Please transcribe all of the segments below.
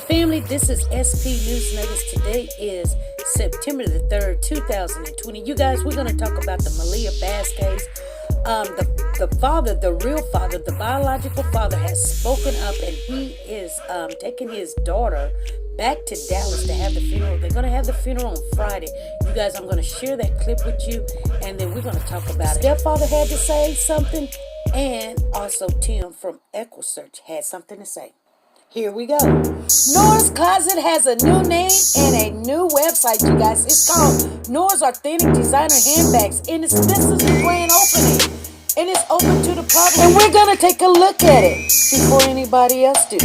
Family, this is SP News Nuggets. Today is September the 3rd, 2020. You guys, we're going to talk about the Maliyah Bass case. The father, the real father, the biological father has spoken up, and he is taking his daughter back to Dallas to have the funeral. They're going to have the funeral on Friday. You guys, I'm going to share that clip with you, and then we're going to talk about it. Stepfather had to say something, and also Tim from EquiSearch had something to say. Here we go. Nora's Closet has a new name and a new website, you guys. It's called Nora's Authentic Designer Handbags. And this is the grand opening. And it's open to the public. And we're going to take a look at it before anybody else do.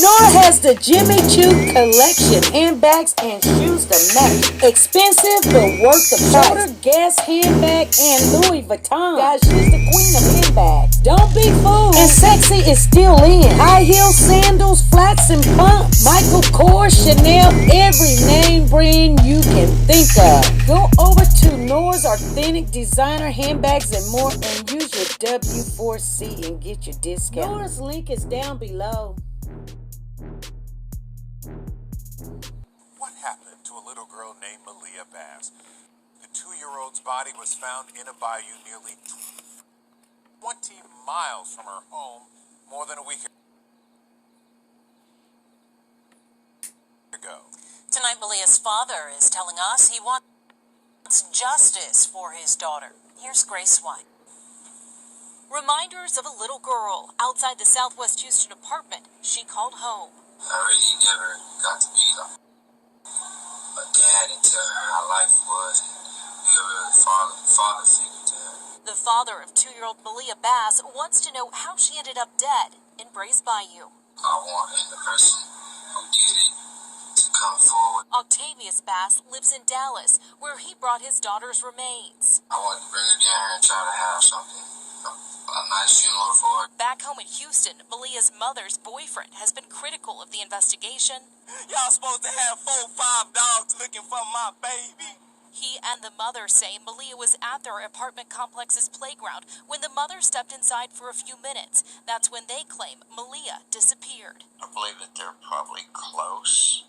Nora has the Jimmy Choo collection. Handbags and shoes to match. Expensive but worth the price. Shoulder Guess handbag and Louis Vuitton. Guys, she's the queen of handbags. Don't be fooled. And sexy is still in. High heel sandals, flats and pumps. Michael Kors, Chanel, every name brand you can think of. Go over to Nora's Authentic Designer Handbags and more and use your W4C and get your discount. Nora's link is down below. What happened to a little girl named Maliyah Bass? The 2-year-old's body was found in a bayou nearly 20 miles from her home more than a week ago. Tonight, Maliyah's father is telling us he wants justice for his daughter. Here's Grace White. Reminders of a little girl outside the Southwest Houston apartment she called home. I really never got to be a dad until her life was, and be a really father figure to her. The father of 2-year-old Maliyah Bass wants to know how she ended up dead in Brays Bayou. I want the person who did it to come forward. Octavius Bass lives in Dallas, where he brought his daughter's remains. I wanted to bring her down here and try to have something, a nice funeral for her. Back home in Houston, Maliyah's mother's boyfriend has been critical of the investigation. Y'all supposed to have 4 or 5 dogs looking for my baby. He and the mother say Maliyah was at their apartment complex's playground when the mother stepped inside for a few minutes. That's when they claim Maliyah disappeared. I believe that they're probably close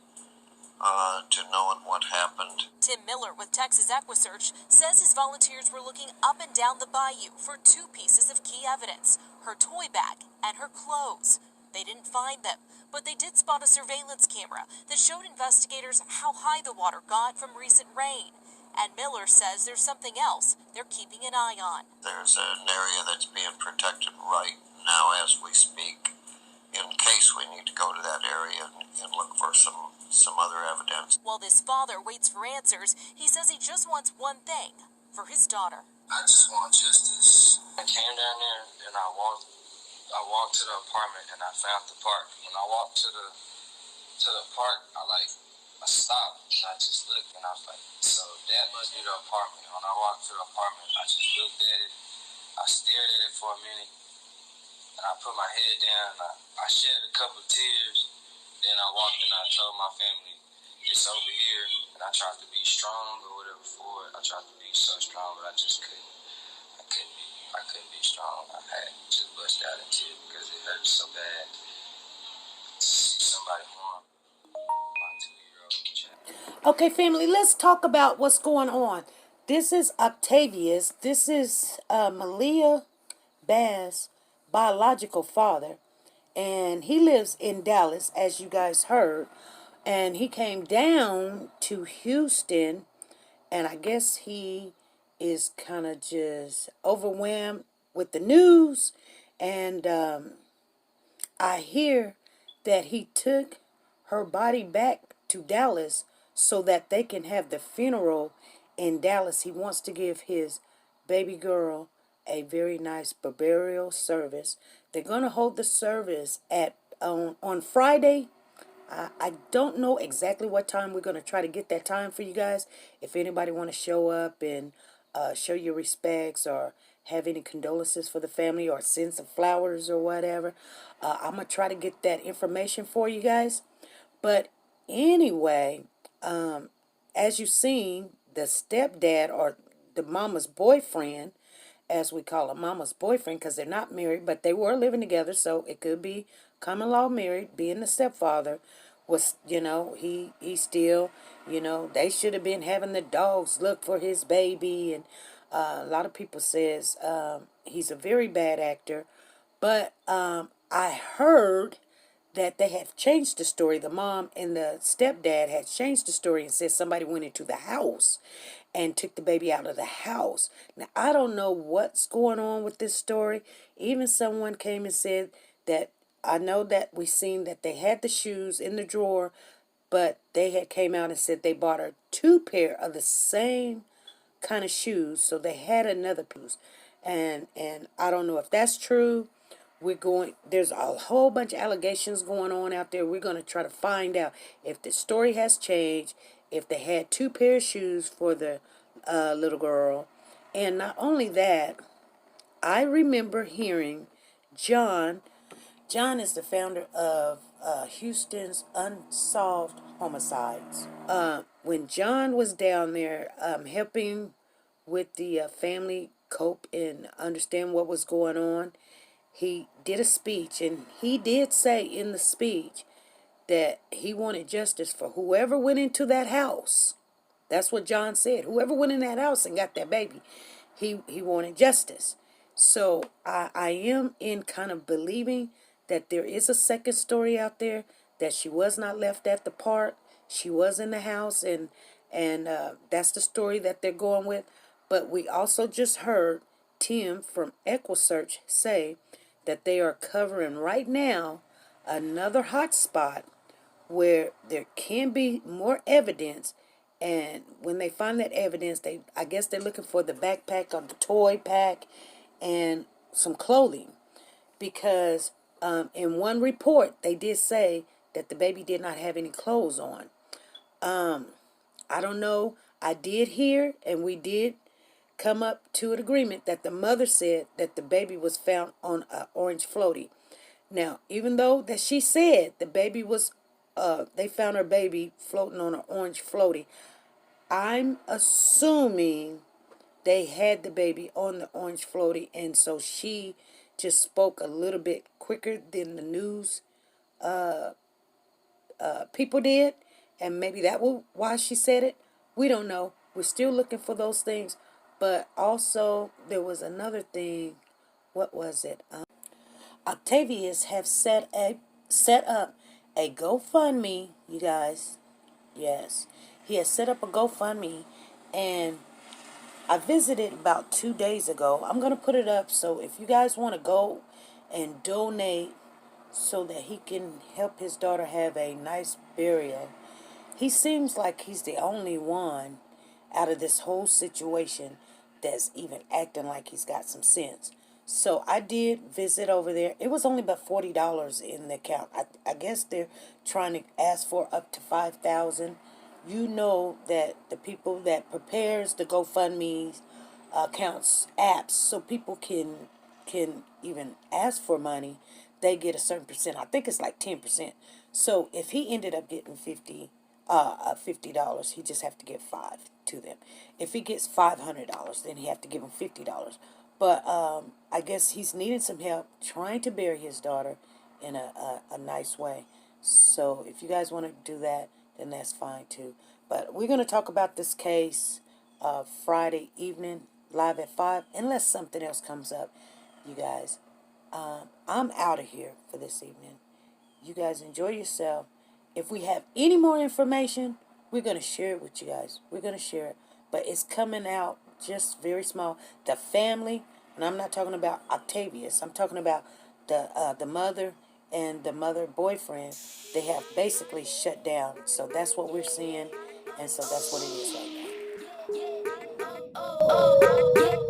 to knowing what happened. Tim Miller with Texas EquiSearch says his volunteers were looking up and down the bayou for 2 pieces of key evidence, her toy bag and her clothes. They didn't find them, but they did spot a surveillance camera that showed investigators how high the water got from recent rain. And Miller says there's something else they're keeping an eye on. There's an area that's being protected right now as we speak, in case we need to go to that area and look for some other evidence. While this father waits for answers, he says he just wants one thing for his daughter. I just want justice. I came down there and I walked to the apartment and I found the park. When I walked to the park, I stopped and I just looked and I was like, so that must be the apartment. When I walked to the apartment, I just looked at it. I stared at it for a minute and I put my head down and I shed a couple of tears. Then I walked and I told my family, it's over here. And I tried to be strong or whatever for it. I tried to be so strong, but I just couldn't. I couldn't be strong. I had just bust out in tears because it hurt so bad to see somebody harm my 2-year-old child. Okay, family, let's talk about what's going on. This is Octavius. This is Maliyah Bass' biological father. And he lives in Dallas, as you guys heard. And he came down to Houston. And I guess he is kind of just overwhelmed with the news. And I hear that he took her body back to Dallas so that they can have the funeral in Dallas. He wants to give his baby girl a very nice burial service. They're going to hold the service on Friday. I don't know exactly what time. We're going to try to get that time for you guys. If anybody want to show up and show your respects or have any condolences for the family or send some flowers or whatever, I'm going to try to get that information for you guys. But anyway, as you've seen, the stepdad or the mama's boyfriend, as we call him, mama's boyfriend, because they're not married, but they were living together, so it could be common law married, being the stepfather, was, he still, they should have been having the dogs look for his baby. And a lot of people says he's a very bad actor. But I heard that they have changed the story. The mom and the stepdad had changed the story and said somebody went into the house and took the baby out of the house. Now, I don't know what's going on with this story. Even someone came and said that I know that we seen that they had the shoes in the drawer, but they had came out and said they bought her 2 pair of the same kind of shoes, so they had another pair. And I don't know if that's true. There's a whole bunch of allegations going on out there. We're going to try to find out if the story has changed, if they had 2 pair of shoes for the little girl. And not only that, I remember hearing John is the founder of Houston's Unsolved Homicides. When John was down there helping with the family cope and understand what was going on, he did a speech, and he did say in the speech that he wanted justice for whoever went into that house. That's what John said. Whoever went in that house and got that baby, he wanted justice. So I am in kind of believing that there is a second story out there, that she was not left at the park. She was in the house, and that's the story that they're going with. But we also just heard Tim from EquiSearch say that they are covering right now another hot spot where there can be more evidence. And when they find that evidence, I guess they're looking for the backpack or the toy pack and some clothing. Because in one report, they did say that the baby did not have any clothes on. I don't know. I did hear, and we did come up to an agreement that the mother said that the baby was found on an orange floaty. Now, even though that she said the baby was, they found her baby floating on an orange floaty, I'm assuming they had the baby on the orange floaty, and so she just spoke a little bit quicker than the news people did, and maybe that was why she said it. We don't know. We're still looking for those things. But also, there was another thing. What was it? Octavius have set up a GoFundMe, you guys. Yes, he has set up a GoFundMe, and I visited about 2 days ago. I'm gonna put it up, so if you guys want to go and donate so that he can help his daughter have a nice burial. He seems like he's the only one out of this whole situation that's even acting like he's got some sense. So I did visit over there. It was only about $40 in the account. I guess they're trying to ask for up to $5,000. You know that the people that prepares the GoFundMe accounts apps, so people can even ask for money, they get a certain percent. I think it's like 10%. So if he ended up getting $50, he just have to give $5 to them. If he gets $500, then he have to give them $50. But I guess he's needing some help trying to bury his daughter in a nice way. So if you guys want to do that, then that's fine too. But we're going to talk about this case Friday evening, live at 5, unless something else comes up, you guys. I'm out of here for this evening. You guys enjoy yourself. If we have any more information, we're going to share it with you guys. We're going to share it. But it's coming out just very small. The family, and I'm not talking about Octavius. I'm talking about the mother and the mother boyfriend. They have basically shut down. So that's what we're seeing. And so that's what it is right now.